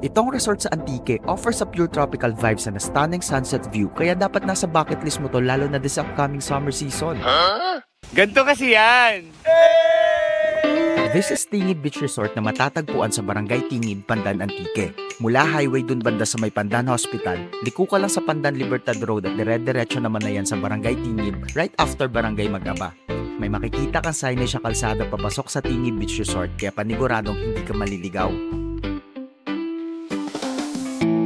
Itong resort sa Antique offers a pure tropical vibes and a stunning sunset view kaya dapat nasa bucket list mo to lalo na this upcoming summer season. Ganto kasi yan! This is Tingib Beach Resort na matatagpuan sa Barangay Tingib, Pandan, Antique. Mula highway dun banda sa may Pandan Hospital, liko ka lang sa Pandan Libertad Road at dire-diretso naman na yan sa Barangay Tingib right after Barangay Magaba. May makikita kang signage sa kalsada papasok sa Tingib Beach Resort kaya paniguradong hindi ka maliligaw.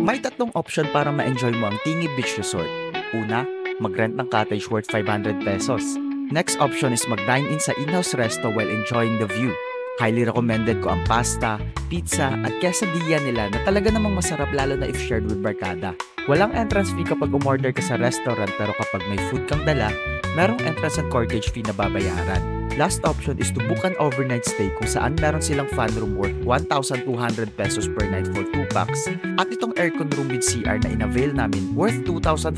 May tatlong option para ma-enjoy mo ang Tingib Beach Resort. Una, mag-rent ng cottage worth 500 pesos. Next option is mag-dine in sa in-house resto while enjoying the view. Highly recommended ko ang pasta, pizza at quesadilla nila na talaga namang masarap lalo na if shared with barkada. Walang entrance fee kapag umorder ka sa restaurant pero kapag may food kang dala, merong entrance at corkage fee na babayaran. Last option is to book an overnight stay kung saan meron silang fun room worth 1,200 pesos per night for 2 packs at itong aircon room with CR na in-avail namin worth 2,500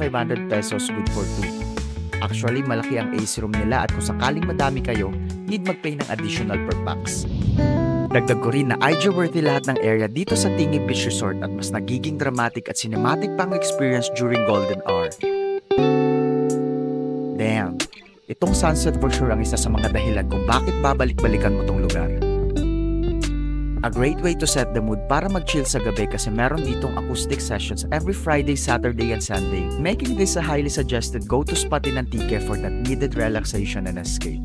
pesos good for 2. Actually, malaki ang AC room nila at kung sakaling madami kayo, need mag-pay ng additional per packs. Dagdag ko rin na IG-worthy lahat ng area dito sa Tingib Beach Resort at mas nagiging dramatic at cinematic pang experience during golden hour. Damn! Itong sunset for sure ang isa sa mga dahilan kung bakit babalik-balikan mo tong lugar. A great way to set the mood para mag-chill sa gabi kasi meron ditong acoustic sessions every Friday, Saturday, and Sunday, making this a highly suggested go-to spot in Antique for that needed relaxation and escape.